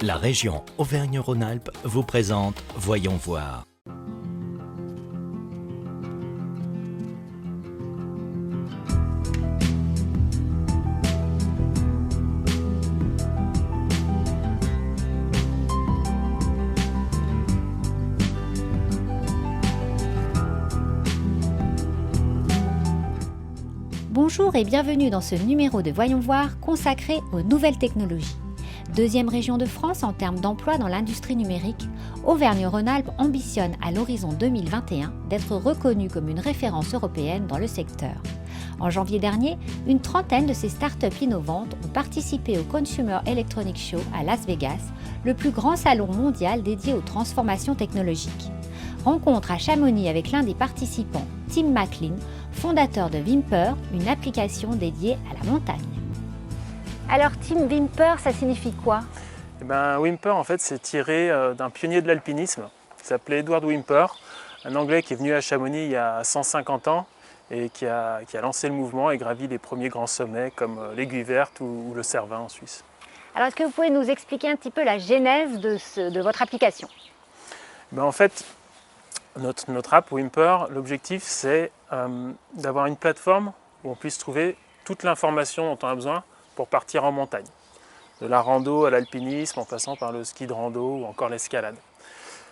La région Auvergne-Rhône-Alpes vous présente Voyons voir. Bonjour et bienvenue dans ce numéro de Voyons voir consacré aux nouvelles technologies. Deuxième région de France en termes d'emploi dans l'industrie numérique, Auvergne-Rhône-Alpes ambitionne à l'horizon 2021 d'être reconnue comme une référence européenne dans le secteur. En janvier dernier, une trentaine de ces startups innovantes ont participé au Consumer Electronics Show à Las Vegas, le plus grand salon mondial dédié aux transformations technologiques. Rencontre à Chamonix avec l'un des participants, Tim McLean, fondateur de Vimper, une application dédiée à la montagne. Alors Tim, Vimper, ça signifie quoi? Vimper, en fait, c'est tiré d'un pionnier de l'alpinisme qui s'appelait Edward Whymper, un Anglais qui est venu à Chamonix il y a 150 ans et qui a lancé le mouvement et gravi les premiers grands sommets comme l'Aiguille Verte ou le Cervin en Suisse. Alors est-ce que vous pouvez nous expliquer un petit peu la genèse de votre application? En fait, notre app Whymper, l'objectif c'est d'avoir une plateforme où on puisse trouver toute l'information dont on a besoin pour partir en montagne. De la rando à l'alpinisme en passant par le ski de rando ou encore l'escalade.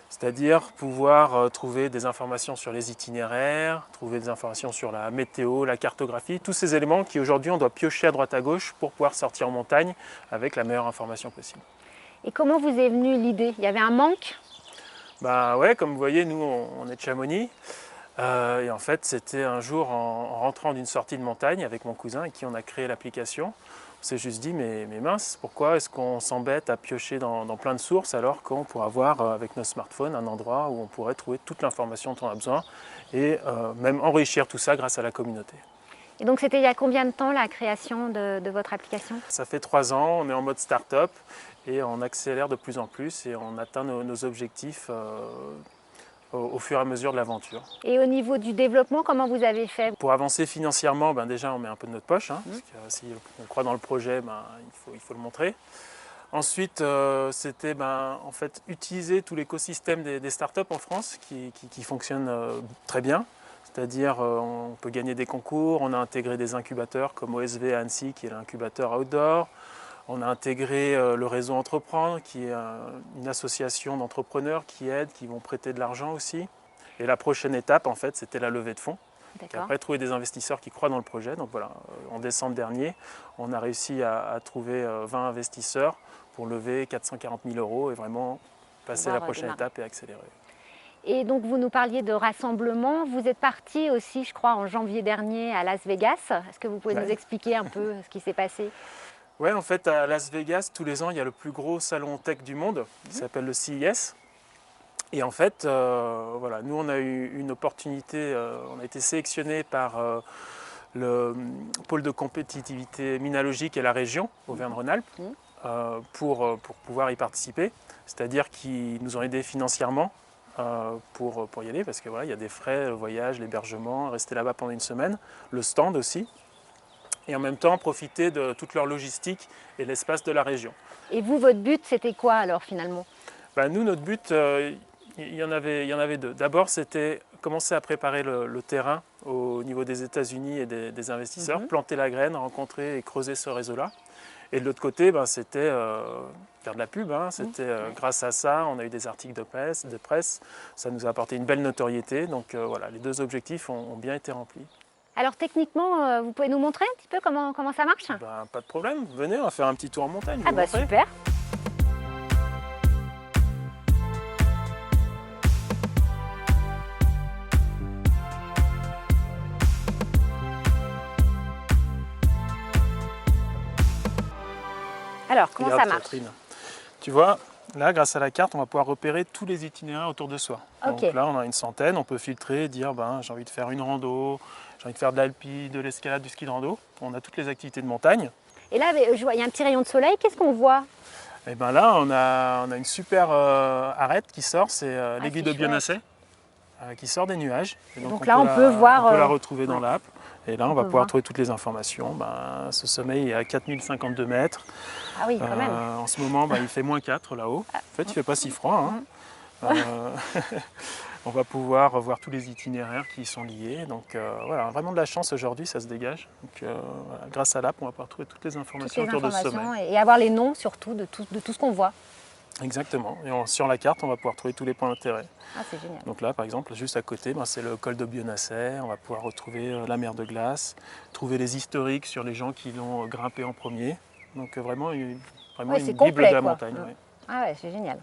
C'est-à-dire pouvoir trouver des informations sur les itinéraires, trouver des informations sur la météo, la cartographie, tous ces éléments qui aujourd'hui on doit piocher à droite à gauche pour pouvoir sortir en montagne avec la meilleure information possible. Et comment vous est venue l'idée? Il y avait un manque? Ouais, comme vous voyez, nous on est de Chamonix. Et en fait, c'était un jour en rentrant d'une sortie de montagne avec mon cousin avec qui on a créé l'application. On s'est juste dit, mais mince, pourquoi est-ce qu'on s'embête à piocher dans plein de sources alors qu'on pourrait avoir avec nos smartphones un endroit où on pourrait trouver toute l'information dont on a besoin et même enrichir tout ça grâce à la communauté. Et donc c'était il y a combien de temps la création de votre application? Ça fait 3 ans, on est en mode start-up et on accélère de plus en plus et on atteint nos objectifs au fur et à mesure de l'aventure. Et au niveau du développement, comment vous avez fait? Pour avancer financièrement, déjà on met un peu de notre poche, parce que si on croit dans le projet, il faut le montrer. Ensuite, c'était en fait, utiliser tout l'écosystème des startups en France qui fonctionne très bien. C'est-à-dire on peut gagner des concours, on a intégré des incubateurs comme OSV à Annecy qui est l'incubateur outdoor. On a intégré le réseau Entreprendre, qui est une association d'entrepreneurs qui aident, qui vont prêter de l'argent aussi. Et la prochaine étape, en fait, c'était la levée de fonds. Et après, trouver des investisseurs qui croient dans le projet. Donc voilà, en décembre dernier, on a réussi à trouver 20 investisseurs pour lever 440 000 € et vraiment passer à la prochaine étape et accélérer. Et donc vous nous parliez de rassemblement. Vous êtes parti aussi, je crois, en janvier dernier à Las Vegas. Est-ce que vous pouvez nous expliquer un peu ce qui s'est passé? Ouais, en fait, à Las Vegas, tous les ans, il y a le plus gros salon tech du monde, qui s'appelle le CES. Et en fait, voilà, nous, on a eu une opportunité, on a été sélectionné par le pôle de compétitivité minologique et la région, Auvergne-Rhône-Alpes, pour pouvoir y participer. C'est-à-dire qu'ils nous ont aidés financièrement pour y aller, parce que voilà, il y a des frais, le voyage, l'hébergement, rester là-bas pendant une semaine, le stand aussi. Et en même temps profiter de toute leur logistique et l'espace de la région. Et vous, votre but, c'était quoi alors finalement? Nous, notre but, il y en avait deux. D'abord, c'était commencer à préparer le terrain au niveau des États-Unis et des investisseurs, planter la graine, rencontrer et creuser ce réseau-là. Et de l'autre côté, c'était faire de la pub. C'était grâce à ça, on a eu des articles de presse. Ça nous a apporté une belle notoriété. Donc voilà, les deux objectifs ont bien été remplis. Alors techniquement, vous pouvez nous montrer un petit peu comment ça marche? Pas de problème, venez, on va faire un petit tour en montagne. Super! Alors, comment ça marche? Catherine. Tu vois, là, grâce à la carte, on va pouvoir repérer tous les itinéraires autour de soi. Donc là, on a une centaine, on peut filtrer et dire j'ai envie de faire une rando, j'ai envie de faire de l'alpi, de l'escalade, du ski de rando. On a toutes les activités de montagne. Et là, je vois, il y a un petit rayon de soleil, qu'est-ce qu'on voit? Et là, on a une super arête qui sort, c'est l'aiguille de Bionasset, qui sort des nuages. Et donc là, on peut voir... On peut la retrouver dans l'app. Et là, on va pouvoir trouver toutes les informations. Ce sommet est à 4052 mètres. Ah oui, quand même. En ce moment, il fait -4 là-haut. En fait, il ne fait pas si froid. Hein. On va pouvoir voir tous les itinéraires qui y sont liés. Donc voilà, vraiment de la chance aujourd'hui, ça se dégage. Donc, voilà, grâce à l'app, on va pouvoir trouver toutes les informations autour de ce sommet. Et avoir les noms surtout de tout ce qu'on voit. Exactement. Et sur la carte, on va pouvoir trouver tous les points d'intérêt. Ah, c'est génial. Donc là, par exemple, juste à côté, c'est le col de Bionasset. On va pouvoir retrouver la mer de glace, trouver les historiques sur les gens qui l'ont grimpé en premier. Donc vraiment une Ouais, c'est Bible complet, de la quoi. montagne. Ouais. Ah ouais, c'est génial.